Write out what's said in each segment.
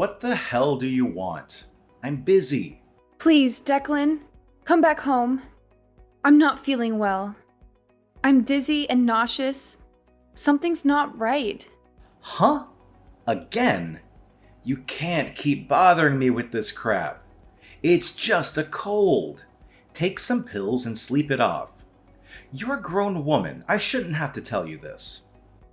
What the hell do you want? I'm busy. Please, Declan, come back home. I'm not feeling well. I'm dizzy and nauseous. Something's not right. Huh? Again? You can't keep bothering me with this crap. It's just a cold. Take some pills and sleep it off. You're a grown woman. I shouldn't have to tell you this.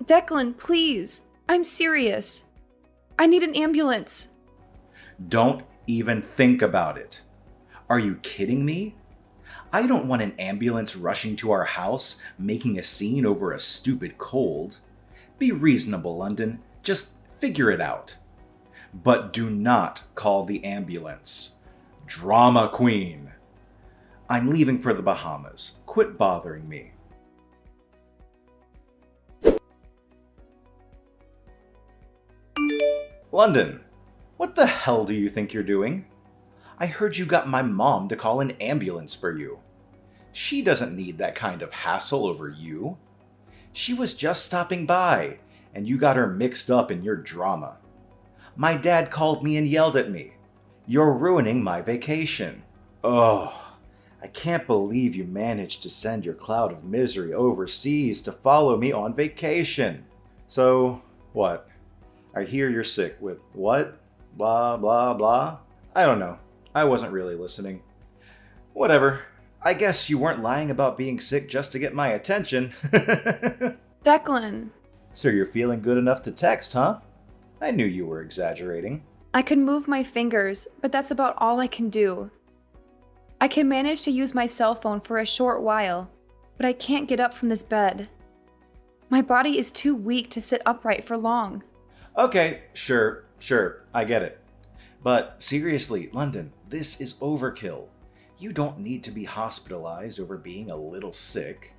Declan, please. I'm serious. I need an ambulance. Don't even think about it. Are you kidding me? I don't want an ambulance rushing to our house, making a scene over a stupid cold. Be reasonable, London. Just figure it out. But do not call the ambulance. Drama queen. I'm leaving for the Bahamas. Quit bothering me. London, what the hell do you think you're doing? I heard you got my mom to call an ambulance for you. She doesn't need that kind of hassle over you. She was just stopping by, and you got her mixed up in your drama. My dad called me and yelled at me. You're ruining my vacation. Oh, I can't believe you managed to send your cloud of misery overseas to follow me on vacation. So, what? I hear you're sick with what? Blah, blah, blah? I don't know. I wasn't really listening. Whatever. I guess you weren't lying about being sick just to get my attention. Declan. So you're feeling good enough to text, huh? I knew you were exaggerating. I can move my fingers, but that's about all I can do. I can manage to use my cell phone for a short while, but I can't get up from this bed. My body is too weak to sit upright for long. Okay, sure, I get it. But seriously, London, this is overkill. You don't need to be hospitalized over being a little sick.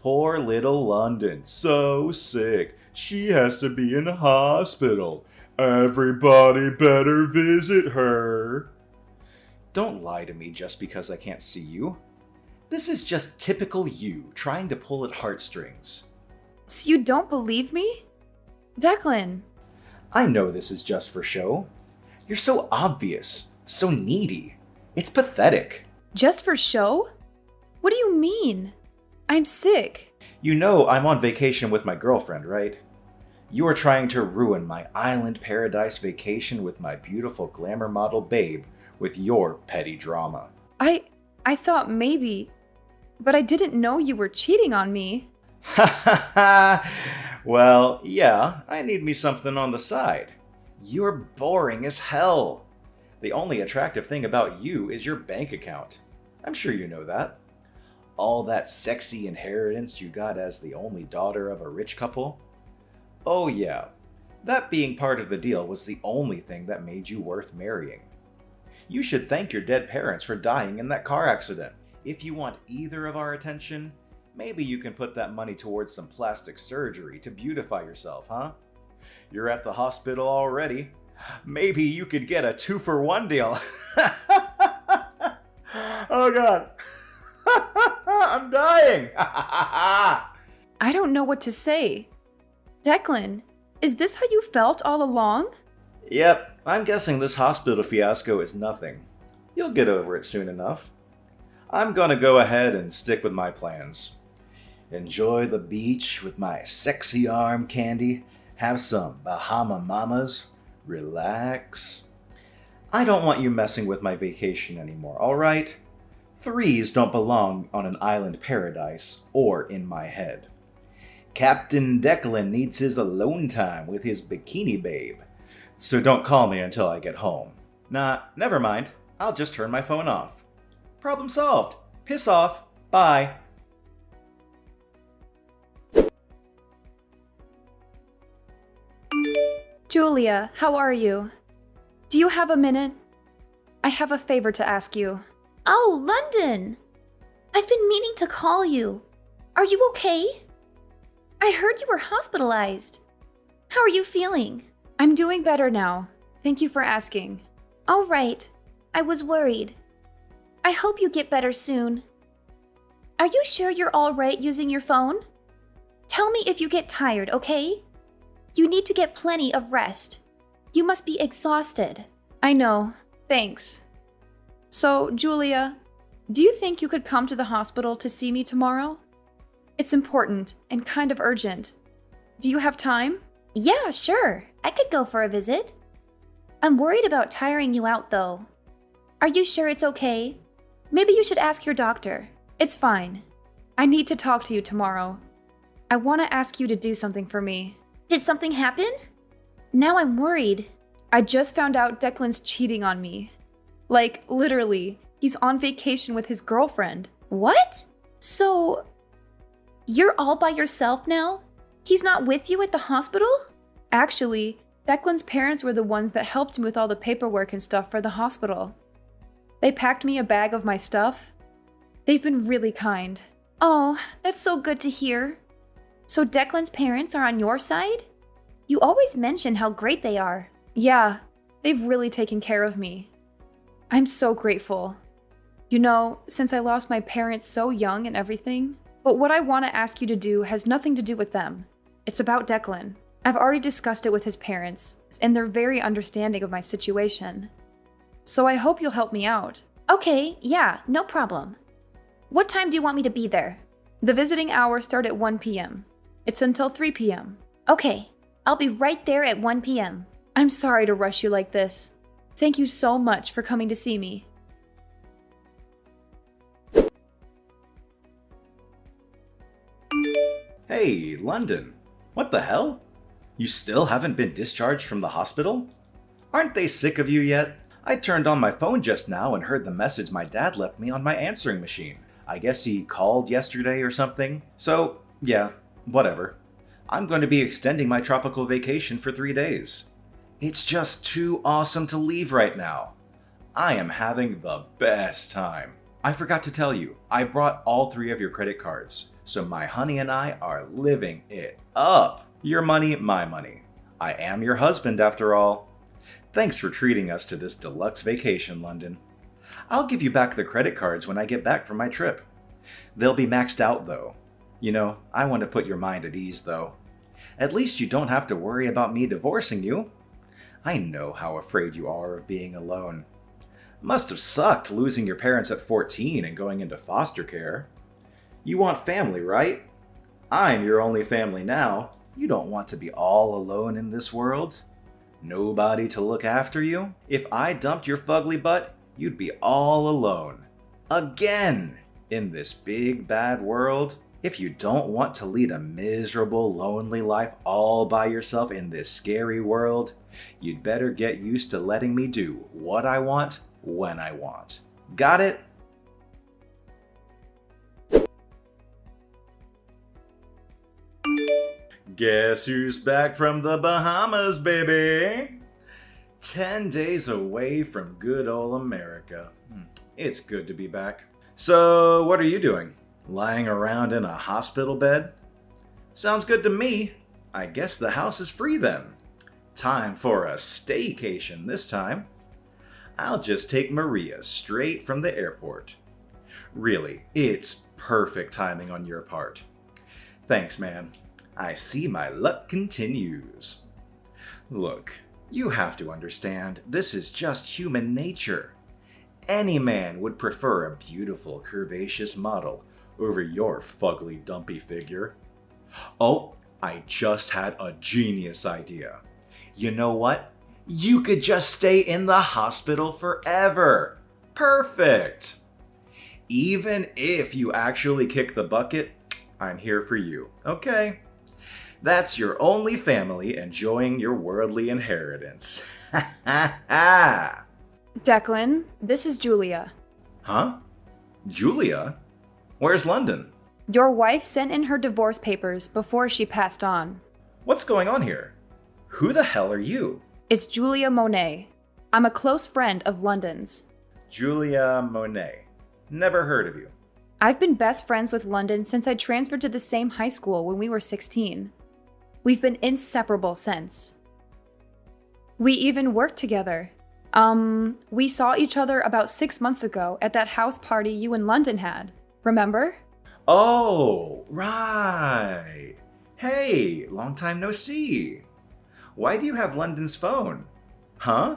Poor little London, so sick. She has to be in a hospital. Everybody better visit her. Don't lie to me just because I can't see you. This is just typical you trying to pull at heartstrings. So you don't believe me? Declan. I know this is just for show. You're so obvious, so needy. It's pathetic. Just for show? What do you mean? I'm sick. You know I'm on vacation with my girlfriend, right? You are trying to ruin my island paradise vacation with my beautiful glamour model babe with your petty drama. I thought maybe, but I didn't know you were cheating on me. Ha ha ha! Well, yeah, I need me something on the side. You're boring as hell. The only attractive thing about you is your bank account. I'm sure you know that. All that sexy inheritance you got as the only daughter of a rich couple. Oh yeah, that being part of the deal was the only thing that made you worth marrying. You should thank your dead parents for dying in that car accident. If you want either of our attention, maybe you can put that money towards some plastic surgery to beautify yourself, huh? You're at the hospital already. Maybe you could get a 2-for-1 deal. Oh god. I'm dying. I don't know what to say. Declan, is this how you felt all along? Yep, I'm guessing this hospital fiasco is nothing. You'll get over it soon enough. I'm gonna go ahead and stick with my plans. Enjoy the beach with my sexy arm candy, have some Bahama Mamas, relax. I don't want you messing with my vacation anymore, alright? Threes don't belong on an island paradise or in my head. Captain Declan needs his alone time with his bikini babe, so don't call me until I get home. Nah, never mind. I'll just turn my phone off. Problem solved. Piss off. Bye. Julia, how are you? Do you have a minute? I have a favor to ask you. Oh, London! I've been meaning to call you. Are you okay? I heard you were hospitalized. How are you feeling? I'm doing better now. Thank you for asking. All right. I was worried. I hope you get better soon. Are you sure you're all right using your phone? Tell me if you get tired, okay? You need to get plenty of rest. You must be exhausted. I know. Thanks. So, Julia, do you think you could come to the hospital to see me tomorrow? It's important and kind of urgent. Do you have time? Yeah, sure. I could go for a visit. I'm worried about tiring you out, though. Are you sure it's okay? Maybe you should ask your doctor. It's fine. I need to talk to you tomorrow. I want to ask you to do something for me. Did something happen? Now I'm worried. I just found out Declan's cheating on me. Like, literally, he's on vacation with his girlfriend. What? So, you're all by yourself now? He's not with you at the hospital? Actually, Declan's parents were the ones that helped me with all the paperwork and stuff for the hospital. They packed me a bag of my stuff. They've been really kind. Oh, that's so good to hear. So Declan's parents are on your side? You always mention how great they are. Yeah, they've really taken care of me. I'm so grateful. You know, since I lost my parents so young and everything, but what I want to ask you to do has nothing to do with them. It's about Declan. I've already discussed it with his parents, and they're very understanding of my situation. So I hope you'll help me out. Okay, yeah, no problem. What time do you want me to be there? The visiting hours start at 1 p.m. It's until 3 p.m. Okay, I'll be right there at 1 p.m. I'm sorry to rush you like this. Thank you so much for coming to see me. Hey, London. What the hell? You still haven't been discharged from the hospital? Aren't they sick of you yet? I turned on my phone just now and heard the message my dad left me on my answering machine. I guess he called yesterday or something. So, yeah, whatever. I'm going to be extending my tropical vacation for 3 days. It's just too awesome to leave right now. I am having the best time. I forgot to tell you, I brought all 3 of your credit cards, so my honey and I are living it up. Your money, my money. I am your husband after all. Thanks for treating us to this deluxe vacation, London. I'll give you back the credit cards when I get back from my trip. They'll be maxed out though. You know, I want to put your mind at ease though. At least you don't have to worry about me divorcing you. I know how afraid you are of being alone. Must have sucked losing your parents at 14 and going into foster care. You want family, right? I'm your only family now. You don't want to be all alone in this world. Nobody to look after you. If I dumped your fugly butt, you'd be all alone. Again! In this big bad world. If you don't want to lead a miserable, lonely life all by yourself in this scary world, you'd better get used to letting me do what I want, when I want. Got it? Guess who's back from the Bahamas, baby? 10 days away from good old America. It's good to be back. So, what are you doing? Lying around in a hospital bed? Sounds good to me. I guess the house is free then. Time for a staycation this time. I'll just take Maria straight from the airport. Really, it's perfect timing on your part. Thanks, man. I see my luck continues. Look, you have to understand, this is just human nature. Any man would prefer a beautiful, curvaceous model over your fugly, dumpy figure. Oh, I just had a genius idea. You know what? You could just stay in the hospital forever. Perfect! Even if you actually kick the bucket, I'm here for you, okay? That's your only family enjoying your worldly inheritance. Ha ha ha! Declan, this is Julia. Huh? Julia? Where's London? Your wife sent in her divorce papers before she passed on. What's going on here? Who the hell are you? It's Julia Monet. I'm a close friend of London's. Julia Monet. Never heard of you. I've been best friends with London since I transferred to the same high school when we were 16. We've been inseparable since. We even worked together. We saw each other about 6 months ago at that house party you and London had. Remember? Oh, right. Hey, long time no see. Why do you have London's phone? Huh?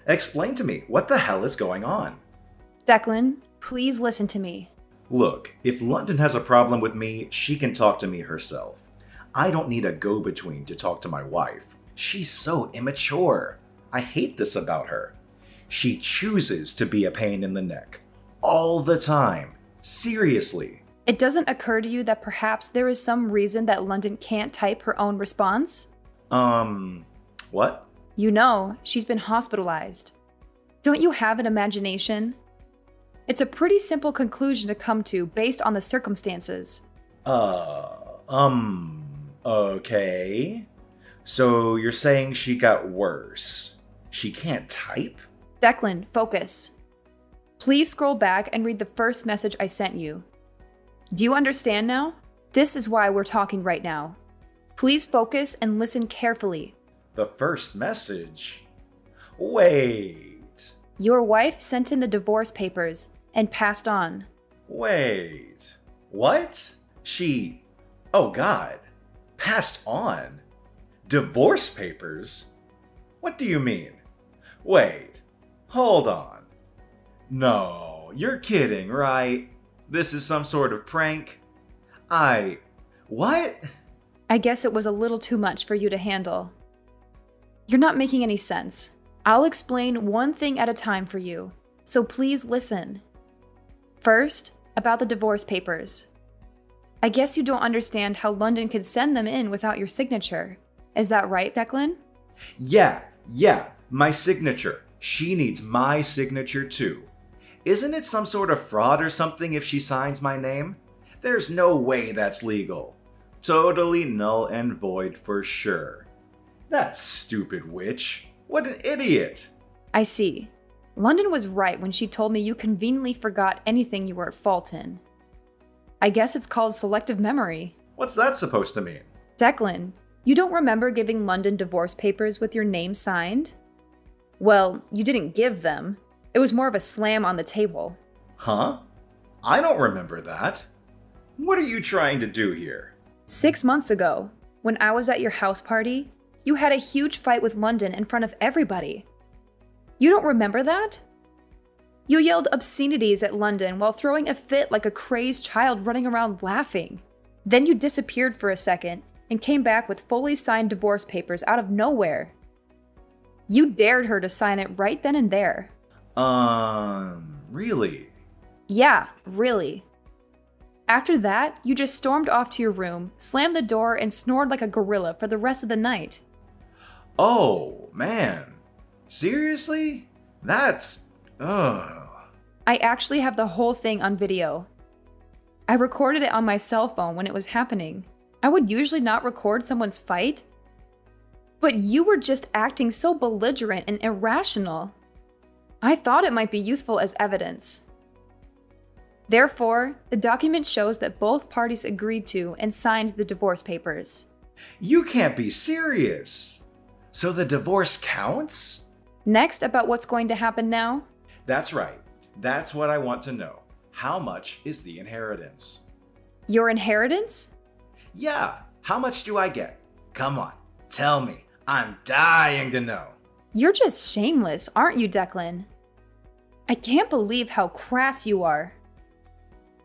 Explain to me, what the hell is going on? Declan, please listen to me. Look, if London has a problem with me, she can talk to me herself. I don't need a go-between to talk to my wife. She's so immature. I hate this about her. She chooses to be a pain in the neck. All the time. Seriously. It doesn't occur to you that perhaps there is some reason that London can't type her own response? What? You know, she's been hospitalized. Don't you have an imagination? It's a pretty simple conclusion to come to based on the circumstances. Okay. So you're saying she got worse. She can't type? Declan, focus. Please scroll back and read the first message I sent you. Do you understand now? This is why we're talking right now. Please focus and listen carefully. The first message? Wait. Your wife sent in the divorce papers and passed on. Wait. What? She... Oh God. Passed on? Divorce papers? What do you mean? Wait. Hold on. No, you're kidding, right? This is some sort of prank? What? I guess it was a little too much for you to handle. You're not making any sense. I'll explain one thing at a time for you, so please listen. First, about the divorce papers. I guess you don't understand how London could send them in without your signature. Is that right, Declan? Yeah, my signature. She needs my signature too. Isn't it some sort of fraud or something if she signs my name? There's no way that's legal. Totally null and void for sure. That stupid witch. What an idiot. I see. London was right when she told me you conveniently forgot anything you were at fault in. I guess it's called selective memory. What's that supposed to mean? Declan, you don't remember giving London divorce papers with your name signed? Well, you didn't give them. It was more of a slam on the table. Huh? I don't remember that. What are you trying to do here? 6 months ago, when I was at your house party, you had a huge fight with London in front of everybody. You don't remember that? You yelled obscenities at London while throwing a fit like a crazed child running around laughing. Then you disappeared for a second and came back with fully signed divorce papers out of nowhere. You dared her to sign it right then and there. Really? Yeah, really. After that, you just stormed off to your room, slammed the door, and snored like a gorilla for the rest of the night. Oh, man. Seriously? That's... I actually have the whole thing on video. I recorded it on my cell phone when it was happening. I would usually not record someone's fight, but you were just acting so belligerent and irrational. I thought it might be useful as evidence. Therefore, the document shows that both parties agreed to and signed the divorce papers. You can't be serious. So the divorce counts? Next, about what's going to happen now? That's right. That's what I want to know. How much is the inheritance? Your inheritance? Yeah, how much do I get? Come on, tell me. I'm dying to know. You're just shameless, aren't you, Declan? I can't believe how crass you are.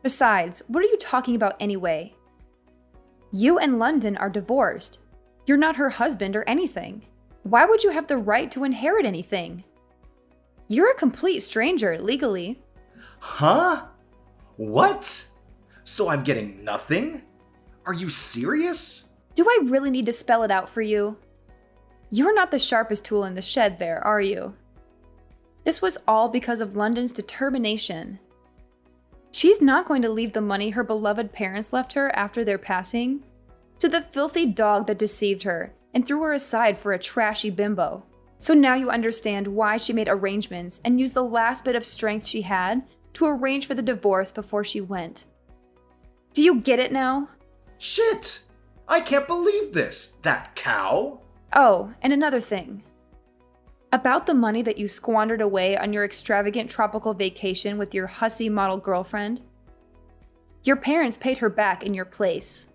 Besides, what are you talking about anyway? You and London are divorced. You're not her husband or anything. Why would you have the right to inherit anything? You're a complete stranger, legally. Huh? What? So I'm getting nothing? Are you serious? Do I really need to spell it out for you? You're not the sharpest tool in the shed there, are you? This was all because of London's determination. She's not going to leave the money her beloved parents left her after their passing to the filthy dog that deceived her and threw her aside for a trashy bimbo. So now you understand why she made arrangements and used the last bit of strength she had to arrange for the divorce before she went. Do you get it now? Shit! I can't believe this! That cow! Oh, and another thing. About the money that you squandered away on your extravagant tropical vacation with your hussy model girlfriend. Your parents paid her back in your place.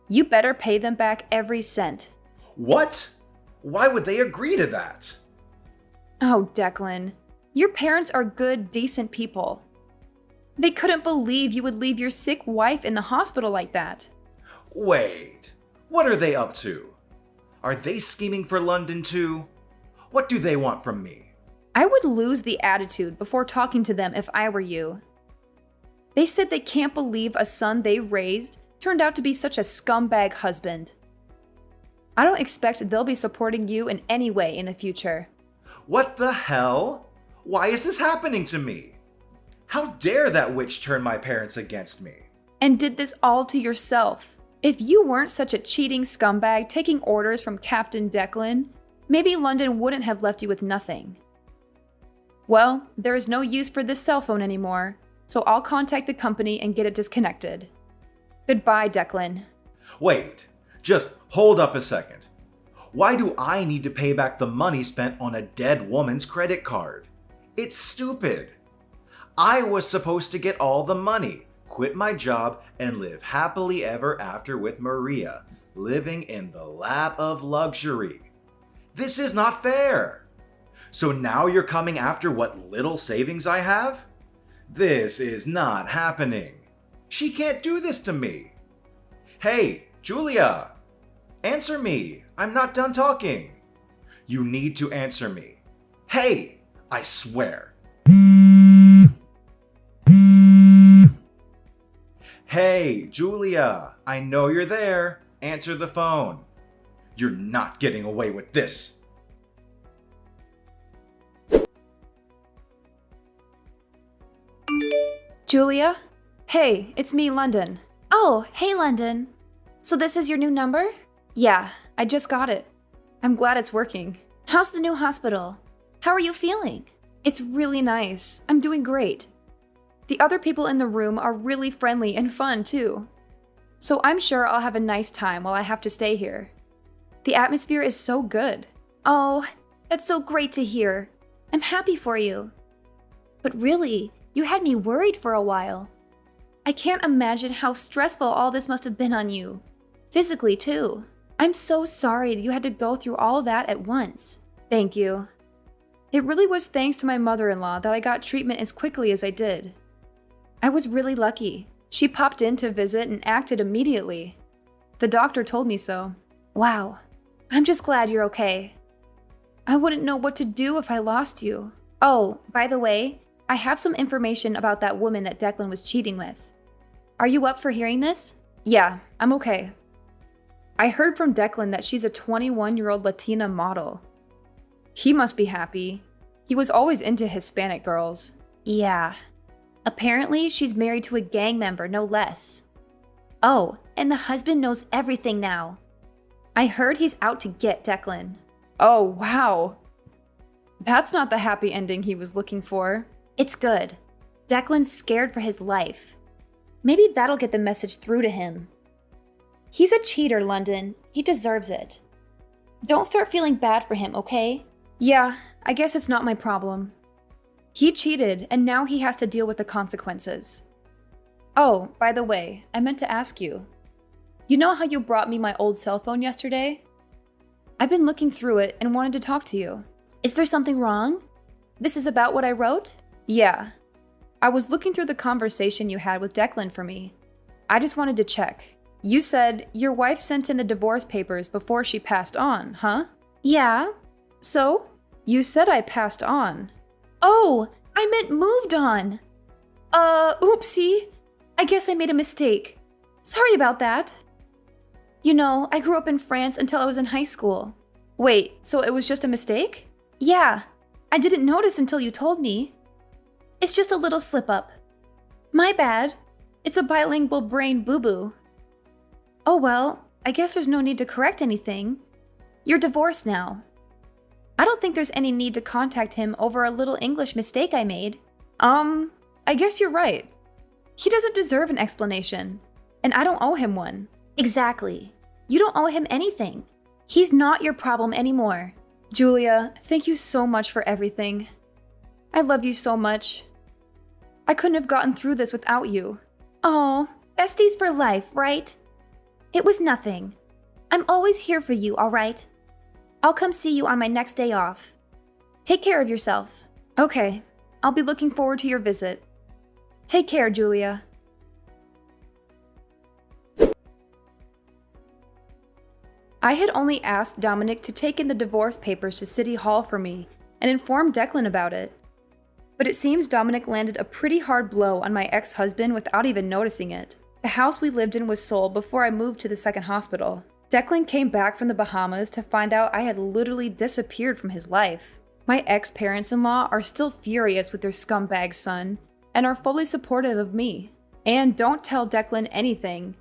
You better pay them back every cent. What? Why would they agree to that? Oh, Declan. Your parents are good, decent people. They couldn't believe you would leave your sick wife in the hospital like that. Wait, what are they up to? Are they scheming for London too? What do they want from me? I would lose the attitude before talking to them if I were you. They said they can't believe a son they raised turned out to be such a scumbag husband. I don't expect they'll be supporting you in any way in the future. What the hell? Why is this happening to me? How dare that witch turn my parents against me? And did this all to yourself. If you weren't such a cheating scumbag taking orders from Captain Declan, maybe London wouldn't have left you with nothing. Well, there is no use for this cell phone anymore, so I'll contact the company and get it disconnected. Goodbye, Declan. Wait, just hold up a second. Why do I need to pay back the money spent on a dead woman's credit card? It's stupid. I was supposed to get all the money, quit my job, and live happily ever after with Maria, living in the lap of luxury. This is not fair. So now you're coming after what little savings I have? This is not happening. She can't do this to me. Hey, Julia! Answer me. I'm not done talking. You need to answer me. Hey! I swear. Hey, Julia! I know you're there. Answer the phone. You're not getting away with this. Julia? Hey, it's me, London. Oh, hey, London. So this is your new number? Yeah, I just got it. I'm glad it's working. How's the new hospital? How are you feeling? It's really nice. I'm doing great. The other people in the room are really friendly and fun, too. So I'm sure I'll have a nice time while I have to stay here. The atmosphere is so good. Oh, that's so great to hear. I'm happy for you. But really, you had me worried for a while. I can't imagine how stressful all this must have been on you. Physically, too. I'm so sorry that you had to go through all that at once. Thank you. It really was thanks to my mother-in-law that I got treatment as quickly as I did. I was really lucky. She popped in to visit and acted immediately. The doctor told me so. Wow. I'm just glad you're okay. I wouldn't know what to do if I lost you. Oh, by the way, I have some information about that woman that Declan was cheating with. Are you up for hearing this? Yeah, I'm okay. I heard from Declan that she's a 21-year-old Latina model. He must be happy. He was always into Hispanic girls. Yeah. Apparently, she's married to a gang member, no less. Oh, and the husband knows everything now. I heard he's out to get Declan. Oh, wow. That's not the happy ending he was looking for. It's good. Declan's scared for his life. Maybe that'll get the message through to him. He's a cheater, London. He deserves it. Don't start feeling bad for him, okay? Yeah, I guess it's not my problem. He cheated, and now he has to deal with the consequences. Oh, by the way, I meant to ask you. You know how you brought me my old cell phone yesterday? I've been looking through it and wanted to talk to you. Is there something wrong? This is about what I wrote? Yeah. I was looking through the conversation you had with Declan for me. I just wanted to check. You said your wife sent in the divorce papers before she passed on, huh? Yeah. So? You said I passed on. Oh, I meant moved on. Oopsie. I guess I made a mistake. Sorry about that. You know, I grew up in France until I was in high school. Wait, so it was just a mistake? Yeah. I didn't notice until you told me. It's just a little slip-up. My bad. It's a bilingual brain boo-boo. Oh well, I guess there's no need to correct anything. You're divorced now. I don't think there's any need to contact him over a little English mistake I made. I guess you're right. He doesn't deserve an explanation, and I don't owe him one. Exactly. You don't owe him anything. He's not your problem anymore. Julia, thank you so much for everything. I love you so much. I couldn't have gotten through this without you. Oh, besties for life, right? It was nothing. I'm always here for you, all right? I'll come see you on my next day off. Take care of yourself. Okay, I'll be looking forward to your visit. Take care, Julia. I had only asked Dominic to take in the divorce papers to City Hall for me and inform Declan about it. But it seems Dominic landed a pretty hard blow on my ex-husband without even noticing it. The house we lived in was sold before I moved to the second hospital. Declan came back from the Bahamas to find out I had literally disappeared from his life. My ex-parents-in-law are still furious with their scumbag son and are fully supportive of me. And don't tell Declan anything,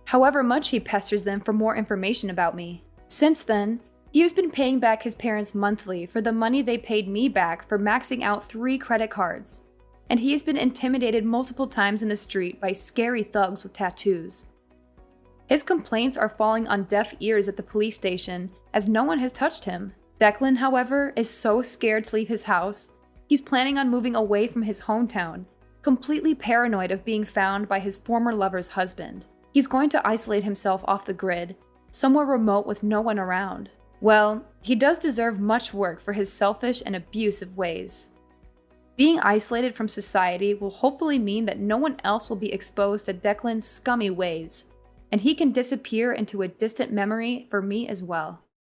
however much he pesters them for more information about me. Since then, he has been paying back his parents monthly for the money they paid me back for maxing out 3 credit cards, and he has been intimidated multiple times in the street by scary thugs with tattoos. His complaints are falling on deaf ears at the police station as no one has touched him. Declan, however, is so scared to leave his house, he's planning on moving away from his hometown, completely paranoid of being found by his former lover's husband. He's going to isolate himself off the grid, somewhere remote with no one around. Well, he does deserve much work for his selfish and abusive ways. Being isolated from society will hopefully mean that no one else will be exposed to Declan's scummy ways, and he can disappear into a distant memory for me as well.